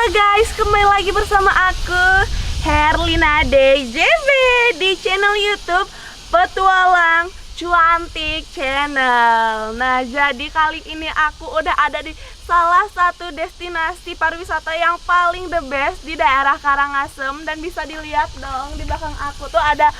guys, kembali lagi bersama aku Herlina DJB di channel YouTube Petualang Cuantik Channel. Nah, jadi kali ini aku udah ada di salah satu destinasi pariwisata yang paling the best di daerah Karangasem. Dan bisa dilihat dong, di belakang aku tuh ada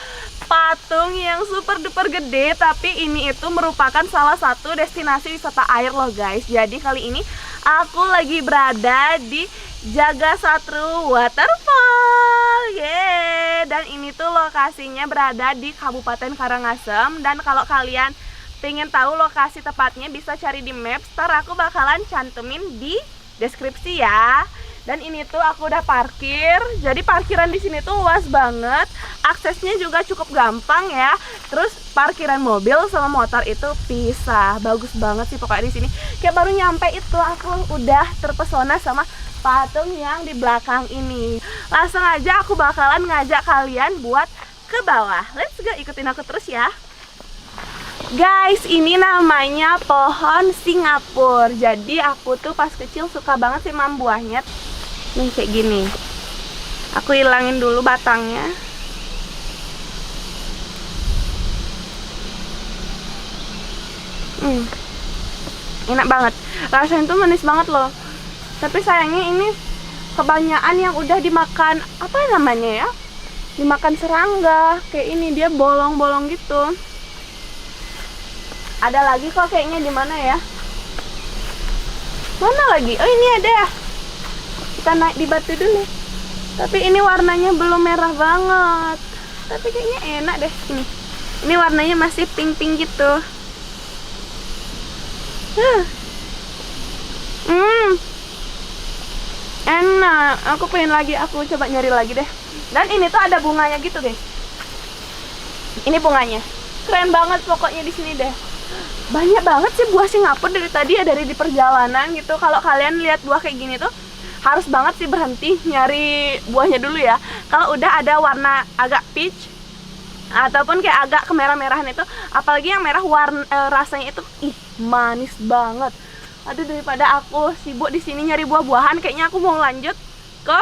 patung yang super duper gede. Tapi ini itu merupakan salah satu destinasi wisata air loh guys. Jadi kali ini aku lagi berada di Jagasatru Waterfall. Yeay. Dan ini tuh lokasinya berada di Kabupaten Karangasem. Dan kalau kalian pengen tahu lokasi tepatnya bisa cari di Maps. Ntar aku bakalan cantumin di deskripsi ya. Dan ini tuh aku udah parkir. Jadi parkiran di sini tuh luas banget. Aksesnya juga cukup gampang ya. Terus parkiran mobil sama motor itu pisah. Bagus banget sih pokoknya di sini. Kayak baru nyampe itu aku udah terpesona sama patung yang di belakang ini. Langsung aja aku bakalan ngajak kalian buat ke bawah. Let's go, ikutin aku terus ya. Guys, ini namanya pohon Singapura. Jadi aku tuh pas kecil suka banget sih mam buahnya. Nih kayak gini. Aku hilangin dulu batangnya. Enak banget. Rasanya tuh manis banget loh. Tapi sayangnya ini kebanyakan yang udah dimakan, apa namanya ya? Dimakan serangga. Kayak ini dia bolong-bolong gitu. Ada lagi kok kayaknya di mana ya? Mana lagi? Oh, ini ada. Kita naik di batu dulu. Tapi ini warnanya belum merah banget. Tapi kayaknya enak deh ini. Ini warnanya masih pink-pink gitu. Enak. Aku pengen lagi. Aku coba nyari lagi deh. Dan ini tuh ada bunganya gitu guys. Ini bunganya. Keren banget pokoknya di sini deh. Banyak banget sih buah Singapura dari tadi ya, dari di perjalanan gitu. Kalau kalian lihat buah kayak gini tuh harus banget sih berhenti nyari buahnya dulu ya. Kalau udah ada warna agak peach ataupun kayak agak kemerah-merahan itu, apalagi yang merah warna rasanya itu manis banget. Aduh, daripada aku sibuk di sini nyari buah-buahan, kayaknya aku mau lanjut ke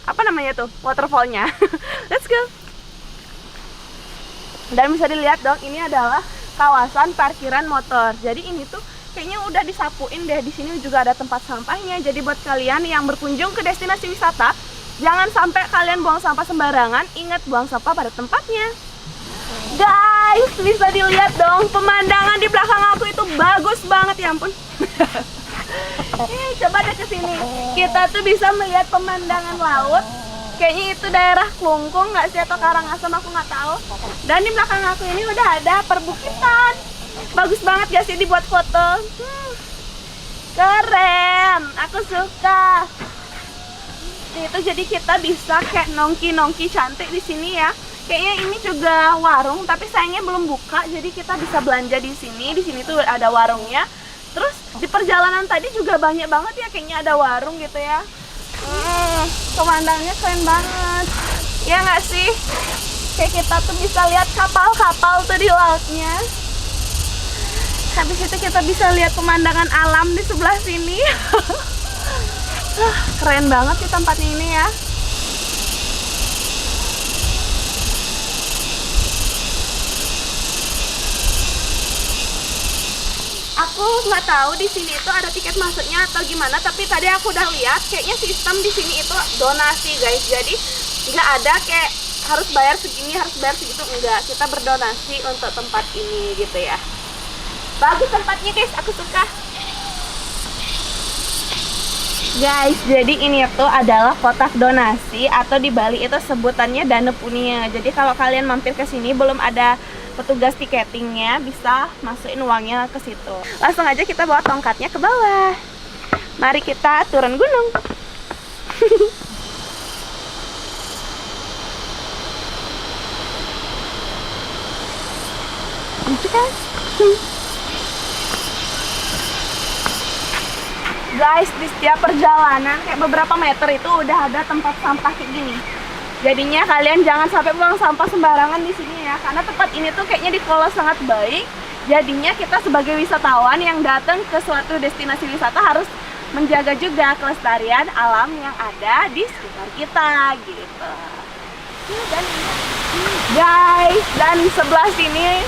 apa namanya tuh, waterfallnya. Let's go. Dan bisa dilihat dong, ini adalah kawasan parkiran motor. Jadi ini tuh kayaknya udah disapuin deh. Di sini juga ada tempat sampahnya. Jadi buat kalian yang berkunjung ke destinasi wisata, jangan sampai kalian buang sampah sembarangan. Ingat, buang sampah pada tempatnya. Guys, bisa dilihat dong, pemandangan di belakang aku itu bagus banget, ya ampun. Coba deh ke sini. Kita tuh bisa melihat pemandangan laut. Kayaknya itu daerah Klungkung nggak sih, atau Karangasem, aku nggak tahu. Dan di belakang aku ini udah ada perbukitan. Bagus banget gak sih dibuat foto? Keren, aku suka. Itu jadi kita bisa kayak nongki-nongki cantik di sini ya. Kayaknya ini juga warung, tapi sayangnya belum buka. Jadi kita bisa belanja di sini. Di sini tuh ada warungnya. Terus di perjalanan tadi juga banyak banget ya kayaknya ada warung gitu ya. Pemandangannya keren banget. Ya nggak sih? Kayak kita tuh bisa lihat kapal-kapal tuh di lautnya. Habis itu kita bisa lihat pemandangan alam di sebelah sini. Keren banget sih tempatnya ini ya. Aku nggak tahu di sini itu ada tiket masuknya atau gimana, tapi tadi aku udah lihat kayaknya sistem di sini itu donasi guys. Jadi nggak ada kayak harus bayar segini, harus bayar segitu, enggak. Kita berdonasi untuk tempat ini gitu ya. Bagus tempatnya guys, aku suka. Guys, jadi ini tuh adalah kotak donasi, atau di Bali itu sebutannya Dana Punia. Jadi kalau kalian mampir ke sini belum ada petugas tiketingnya, bisa masukin uangnya ke situ. Langsung aja kita bawa tongkatnya ke bawah. Mari kita turun gunung. Guys, di setiap perjalanan kayak beberapa meter itu udah ada tempat sampah kayak gini. Jadinya kalian jangan sampai buang sampah sembarangan di sini ya, karena tempat ini tuh kayaknya dikelola sangat baik. Jadinya kita sebagai wisatawan yang datang ke suatu destinasi wisata harus menjaga juga kelestarian alam yang ada di sekitar kita gitu. Dan guys, dan sebelah sini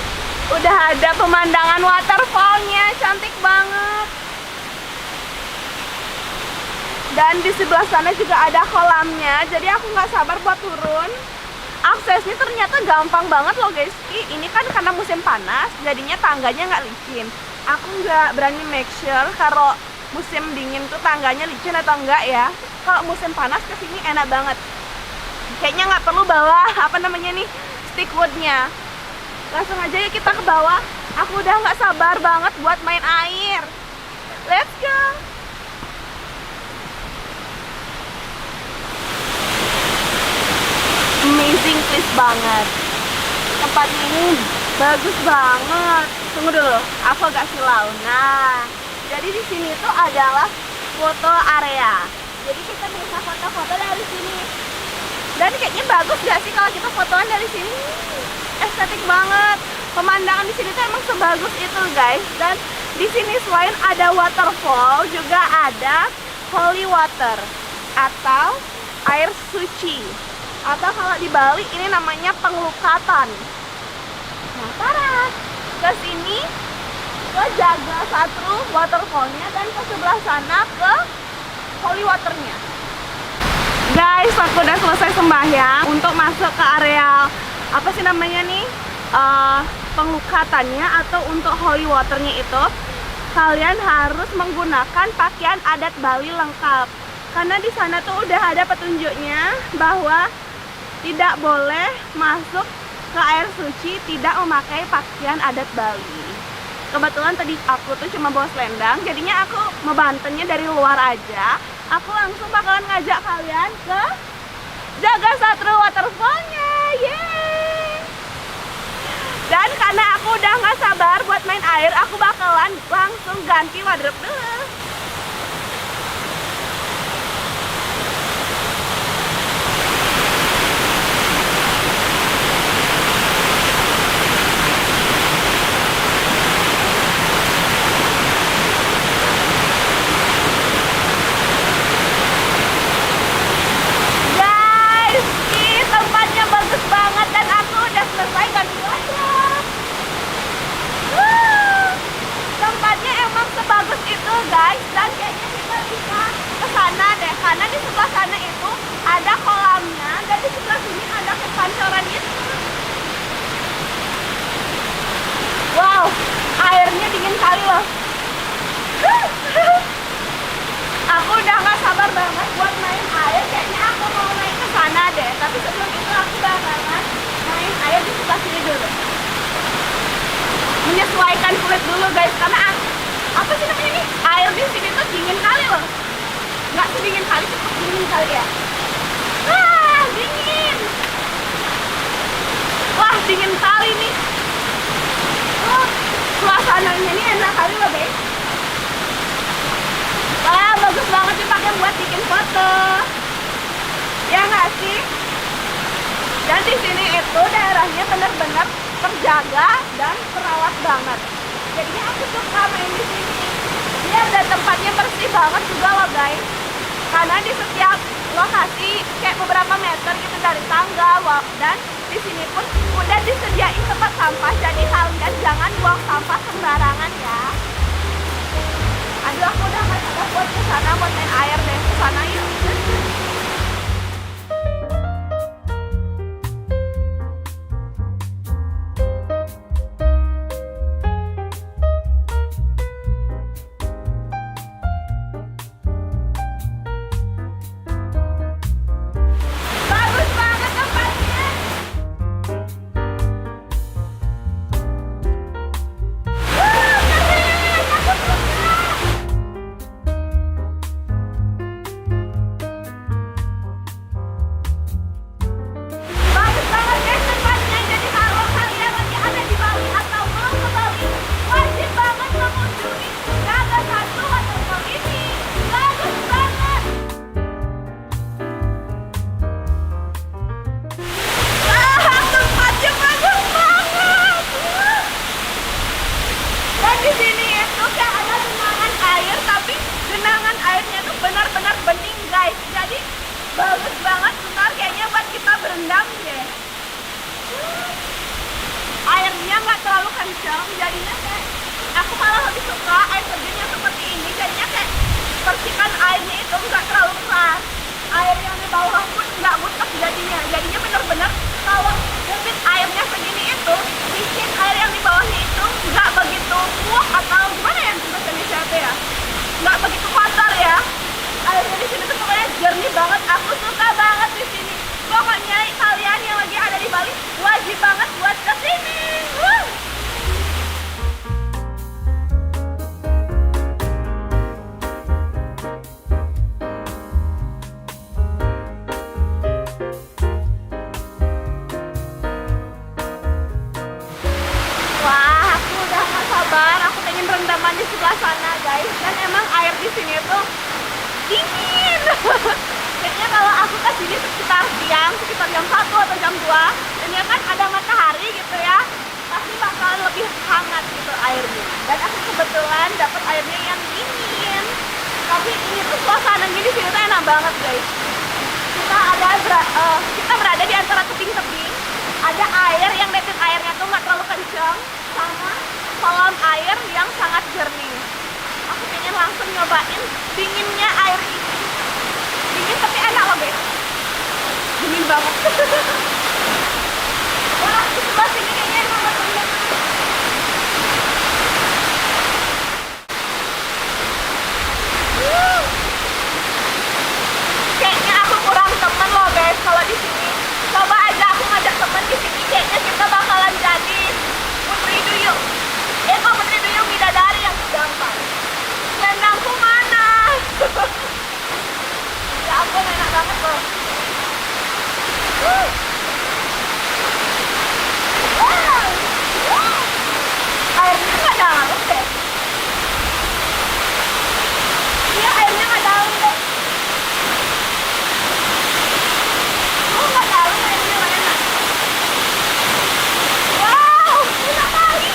udah ada pemandangan waterfallnya, cantik banget. Dan di sebelah sana juga ada kolamnya, jadi aku nggak sabar buat turun. Aksesnya ternyata gampang banget loh guys. Ini kan karena musim panas, jadinya tangganya nggak licin. Aku nggak berani make sure kalau musim dingin tuh tangganya licin atau enggak ya. Kalau musim panas kesini enak banget. Kayaknya nggak perlu bawa stick woodnya. Langsung aja ya kita ke bawah. Aku udah nggak sabar banget buat main air. Let's go. Amazing place banget. Tempatnya ini bagus banget. Tunggu dulu, aku agak silau. Nah, jadi di sini tuh adalah foto area. Jadi kita bisa foto-foto dari sini. Dan kayaknya bagus gak sih kalau kita fotoan dari sini? Estetik banget. Pemandangan di sini tuh emang sebagus itu guys. Dan di sini selain ada waterfall, juga ada holy water atau air suci. Atau kalau di Bali ini namanya penglukatan. Nah, parah. Ke sini ke Jaga Satru waterfallnya dan ke sebelah sana ke holy waternya. Guys, aku udah selesai sembahyang. Untuk masuk ke area apa sih namanya nih, penglukatannya atau untuk holy waternya itu, kalian harus menggunakan pakaian adat Bali lengkap. Karena di sana tuh udah ada petunjuknya bahwa tidak boleh masuk ke air suci tidak memakai pakaian adat Bali. Kebetulan tadi aku tuh cuma bawa selendang, jadinya aku membantunya dari luar aja. Aku langsung bakalan ngajak kalian ke Jaga Satru waterfallnya. Yeay! Dan karena aku udah nggak sabar buat main air, aku bakalan langsung ganti wardrobe dulu. Guys, dan kayaknya kita bisa ke sana deh, karena di sebelah sana itu ada kolamnya dan di sebelah sini ada pancoran itu. Wow, airnya dingin kali loh. Aku udah gak sabar banget buat main air. Kayaknya aku mau naik ke sana deh, tapi sebelum itu aku bakalan main air di sebelah sini dulu. Menyesuaikan kulit dulu guys, karena apa sih namanya nih, air di sini tuh dingin kali loh. Nggak sedingin kali, cukup dingin kali ya. Wah, dingin. Wah, dingin kali nih. Oh, suasananya ini enak kali loh guys. Wah, bagus banget dipakai buat bikin foto. Ya nggak sih? Dan di sini itu daerahnya benar-benar terjaga dan terawat banget. Jadinya aku suka main di sini. Dia ada tempatnya bersih banget juga loh guys. Karena di setiap lokasi kayak beberapa meter gitu dari tangga, dan di sini pun udah disediain tempat sampah. Jadi kalian jangan buang sampah sembarangan ya. Aduh, aku udah gak sabar buat kesana buat main air deh. Kesana yuk. kencang, jadinya kayak aku malah lebih suka air terjun yang seperti ini. Jadinya kayak percikan airnya itu nggak terlalu keras, air yang di bawah pun nggak butek, jadinya benar-benar kalau debit airnya segini itu bikin air yang di bawahnya itu nggak begitu muak atau gimana ya bahasa Indonesia ya, nggak begitu kotor ya. Airnya di sini tuh pokoknya jernih banget, aku suka banget di sini. Pokoknya kalian yang lagi ada di Bali wajib banget buat kesini. Wah, aku udah gak sabar, aku pengen rendaman di sebelah sana guys. Dan emang air di sini tuh dingin. Kayaknya kalau aku ke sini sekitar jam 1 atau jam 2, dan ya kan ada matahari gitu ya, pasti bakalan lebih hangat gitu airnya. Dan aku kebetulan dapat airnya yang dingin. Tapi ini tuh suasananya di sini tuh enak banget guys. Kita berada di antara tebing-tebing. Ada air yang debit airnya tuh nggak terlalu kencang, sama kolam air yang sangat jernih. Aku pengen langsung nyobain dinginnya air ini. Dingin tapi enak loh guys. Dingin banget. Wah, di sebelah sini kayaknya emang betul-betul. Kayaknya aku kurang temen loh guys kalau di sini. Coba aja aku ngajak temen di sini, kayaknya kita bakalan jadi putri duyung. Kok putri duyung bidadari yang gampang. Selendangku mana? Ya ampun, enak banget loh. Wow. Airnya nggak dalam deh. Iya, airnya nggak dalam deh. Oh, nggak dalam airnya, nggak enak. Wow, enak kali.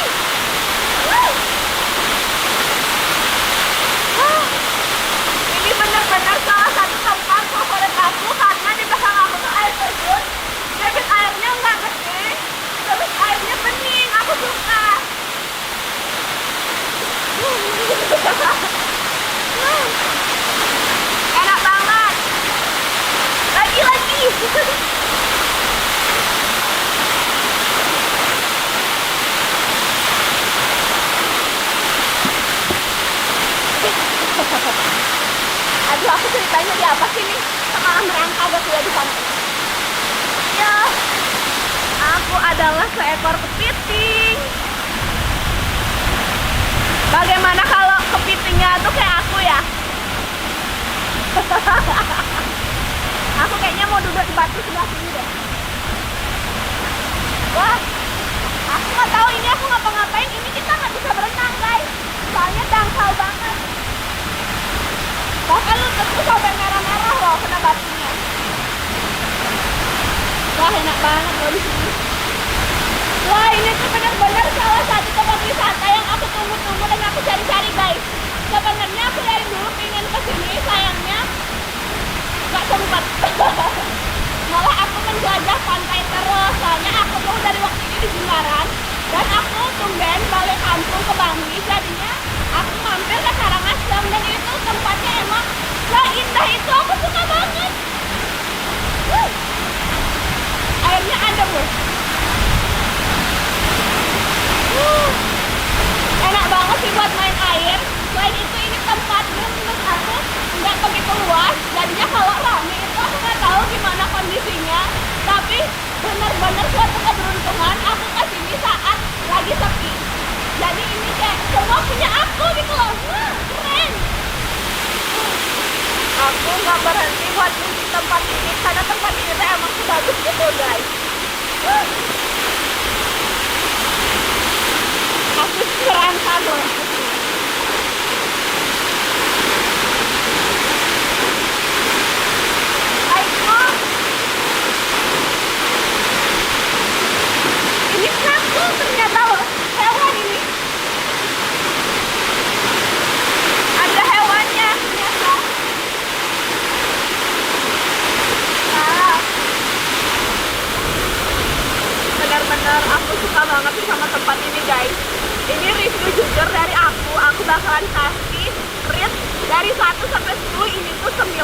Ini benar-benar salah satu tempat favorit aku karena di belakang aku tuh air terjun. Debit airnya nggak gede, terus airnya bening. Aku suka. Enak banget. Lagi-lagi. Aduh, aku ceritanya di apa sih nih? Sekarang merangkak gak kuliah di sana. Ya, aku adalah seekor kepiting. Bagaimana kalau kepitingnya tuh kayak aku ya? Aku kayaknya mau duduk di batu sebelah sini deh. Wah, aku nggak tahu ini aku ngapa-ngapain. Ini kita nggak bisa berenang guys, soalnya dangkal banget. Bahkan lututku sampai merah-merah loh kena batunya. Wah, enak banget loh di sini. Wah, ini tuh benar-benar salah satu tempat wisata yang aku tunggu-tunggu dan aku cari-cari guys. Sebenarnya aku dari dulu pengen kesini, sayangnya nggak sempat. Malah aku menjelajah pantai terus, soalnya aku tuh dari waktu ini di Jimbaran dan aku tumben balik kampung ke Bangli, jadinya aku mampir ke Karangasem dan itu tempatnya emang seindah itu, aku suka banget. Airnya adem loh. Enak banget sih buat main air. Selain itu ini tempatnya menurut aku nggak begitu luas, jadinya kalau rame itu aku nggak tahu gimana kondisinya. Tapi benar-benar suatu keberuntungan aku kesini saat lagi sepi. Jadi ini kayak semua punya aku gitu loh. Wah, keren. Aku nggak berhenti buat di tempat ini karena tempat ini tuh emang bagus gitu guys. Aku serangkan loh. Aiko, ini satu ternyata loh, hewan ini. Ada hewannya ternyata. Nah, benar-benar aku suka suka banget sih sama tempat ini guys. Ini review jujur dari aku bakalan kasih rate dari 1 sampai 10, ini tuh 9,7.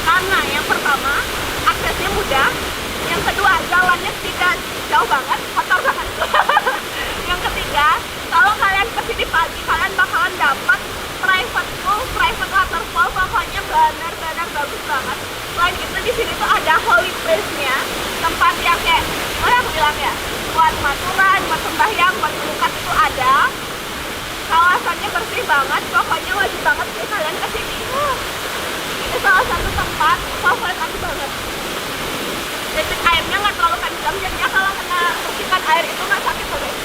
Karena yang pertama, aksesnya mudah. Yang kedua, jalannya tidak jauh banget, kotor banget. Yang ketiga, kalau kalian kesini pagi, kalian bakalan dapat private pool, private waterfall, pokoknya benar-benar bagus banget. Selain itu di sini tuh ada holy place-nya, tempat yang kayak mana aku bilang ya, buat maturan, buat sembahyang, buat melukat itu ada. Kawasannya bersih banget, pokoknya wajib banget sih kalian kesini. Ini salah satu tempat favorit aku banget. Titik airnya nggak terlalu kencang, jadinya kalau kena percikan air itu nggak sakit loh guys.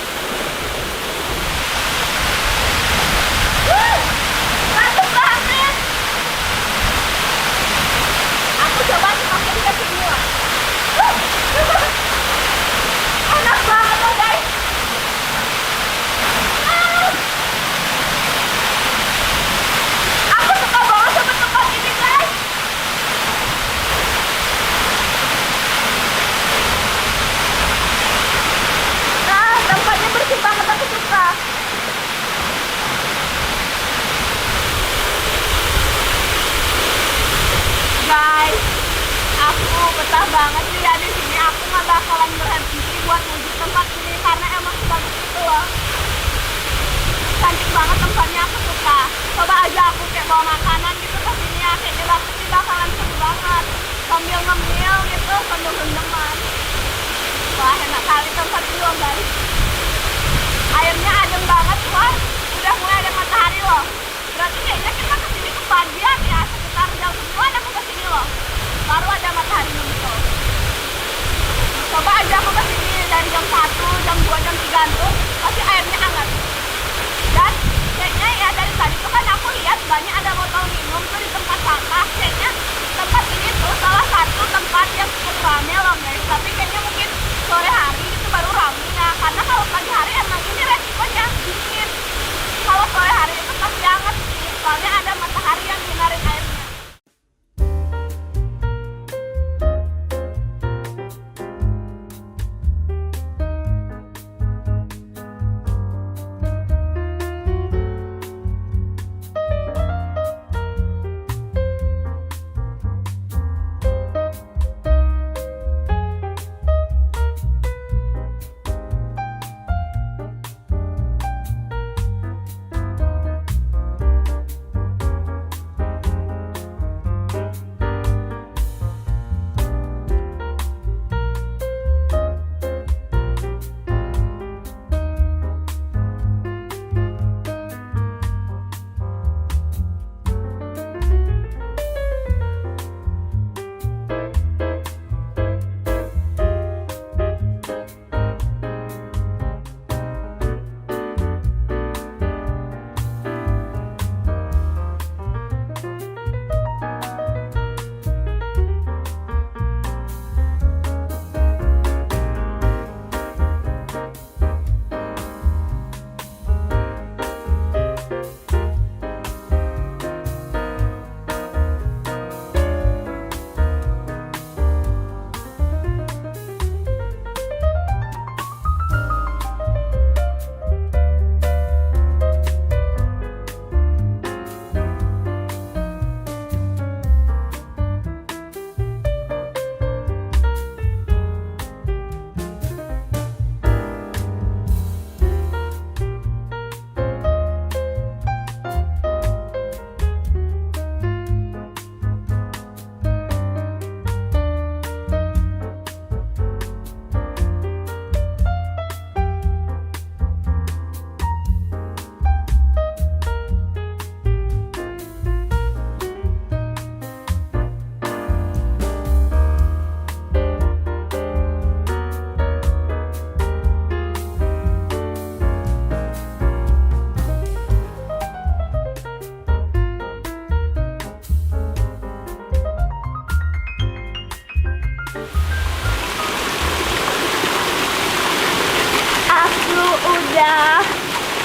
Mantap banget. Aku coba semakin ke sini lah. Enak banget loh guys. Aku suka banget sama tempat ini guys. Nah, tempatnya bersih banget, aku suka. Guys, aku betah banget sih ya di sini. Aku nggak bakalan berhenti buat menuju tempat ini karena emang sebagus itu loh. Cantik banget tempatnya, aku suka. Coba aja aku kayak bawa makanan gitu ke sini ya, kayak di bakalan seru banget. Sambil ngemil gitu, sambil rendeman. Wah, enak kali tempat ini loh guys. Airnya adem banget, wah. Udah mulai ada matahari loh. Berarti kayaknya kita kesini kepagian ya, sekitar jam 10 aku kesini loh. Baru ada matahari muncul. Coba aja aku kesini dari jam 1, jam 2, jam 3 tuh pasti airnya hangat. Dan kayaknya ya dari tadi tuh kan aku lihat banyak ada botol minum tuh di tempat sampah. Kayaknya tempat ini tuh salah satu tempat yang cukup rame loh guys. Tapi kayaknya mungkin sore hari itu baru rame ya. Karena kalau pagi hari emang ini resikonya dingin. Kalau sore hari itu pasti hangat sih. Soalnya ada matahari yang nyinarin airnya.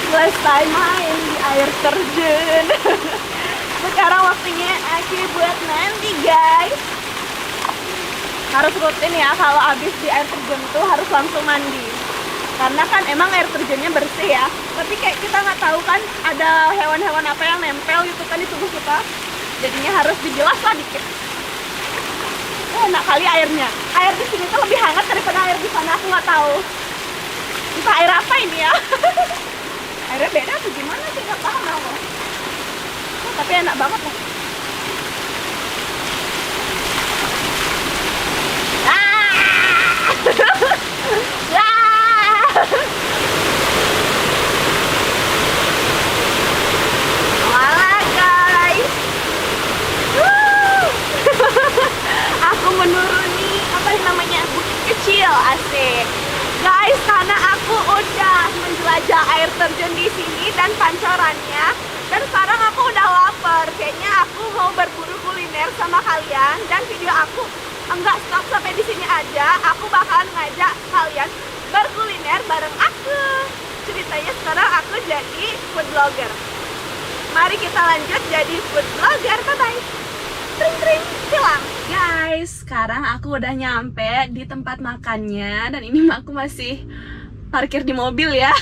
selesai main di air terjun. Sekarang waktunya Aki buat mandi guys. Harus rutin ya, kalau habis di air terjun tuh harus langsung mandi. karena kan emang air terjunnya bersih ya, tapi kayak kita nggak tahu kan ada hewan-hewan apa yang nempel gitu kan di tubuh kita, jadinya harus dibilas lah dikit. Enak kali airnya, air di sini tuh lebih hangat daripada air di sana, aku nggak tahu entah air apa ini ya. Airnya beda atau gimana sih, nggak paham aku. Tapi enak banget lah. Walah guys, aku menuruni apa namanya bukit kecil, asik guys, karena aku udah menjelajah air terjun di sini dan pancorannya, dan sekarang aku udah lapar. Kayaknya aku mau berburu kuliner sama kalian, dan video aku enggak stop sampai di sini aja. Aku bakalan ngajak kalian berkuliner bareng aku. Ceritanya sekarang aku jadi food blogger. Mari kita lanjut jadi food blogger. Bye bye. Tring tring hilang. Guys, sekarang aku udah nyampe di tempat makannya, dan ini aku masih parkir di mobil ya.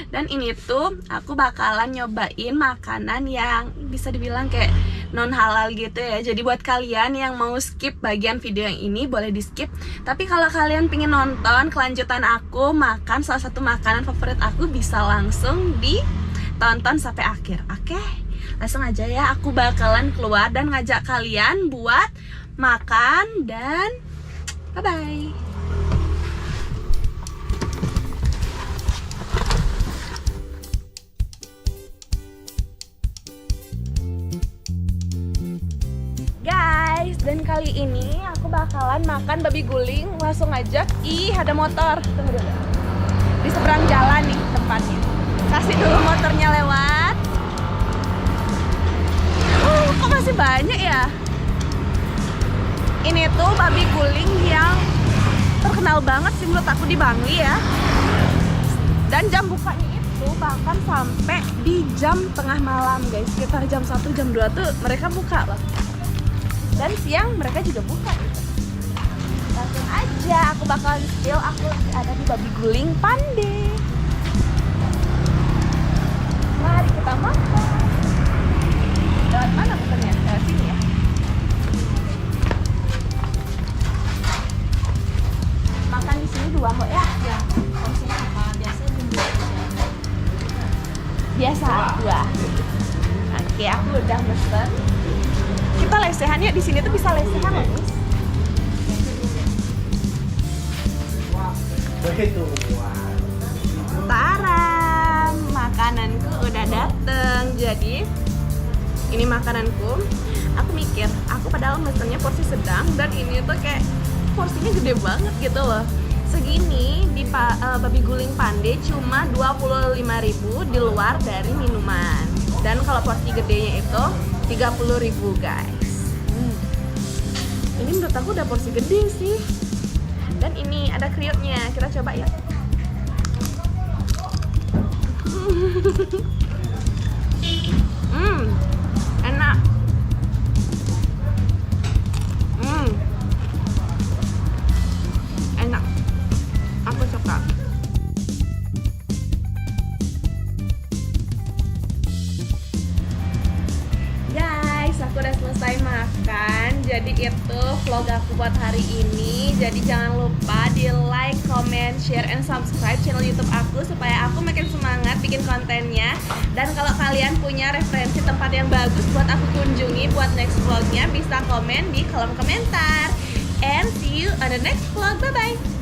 Dan ini tuh aku bakalan nyobain makanan yang bisa dibilang kayak non halal gitu ya. Jadi buat kalian yang mau skip bagian video yang ini boleh di skip. Tapi kalau kalian pengen nonton kelanjutan aku makan salah satu makanan favorit aku, bisa langsung ditonton sampai akhir. Oke, langsung aja ya, aku bakalan keluar dan ngajak kalian buat makan, dan bye bye. Guys, dan kali ini aku bakalan makan babi guling. Langsung aja, ih ada motor. Tunggu dulu. Di seberang jalan nih tempatnya. Kasih dulu motornya lewat. Kok masih banyak ya? Ini tuh babi guling yang terkenal banget sih menurut aku di Bangli ya. Dan jam bukanya itu bahkan sampai di jam tengah malam guys. Sekitar jam 1, jam 2 tuh mereka buka loh. Dan siang mereka juga buka gitu. Langsung aja aku bakalan spill, aku ada di babi guling Pande. Mari kita makan. Lewat mana pesannya? Lewat sini ya. Makan di sini 2 kok ya? Ya. Porsinya apa? Biasa jumlah. Biasa 2. Oke, aku udah mesen. Kita lesehan ya, di sini tuh bisa lesehan loh guys. Begitu. Taram, makananku udah dateng. Jadi ini makananku. Aku mikir, aku padahal mesennya porsi sedang, dan ini tuh kayak porsinya gede banget gitu loh. Segini di babi guling Pande cuma 25.000 di luar dari minuman. Dan kalau porsi gedenya itu 30.000 guys. Ini menurut aku udah porsi gede sih. Dan ini ada kriuknya, kita coba ya. Enak. Enak. Aku suka. Aku udah selesai makan. Jadi itu vlog aku buat hari ini. Jadi jangan lupa di like, comment, share, and subscribe channel YouTube aku supaya aku makin semangat bikin kontennya. Dan kalau kalian punya referensi tempat yang bagus buat aku kunjungi buat next vlognya, bisa komen di kolom komentar. And see you on the next vlog. Bye bye.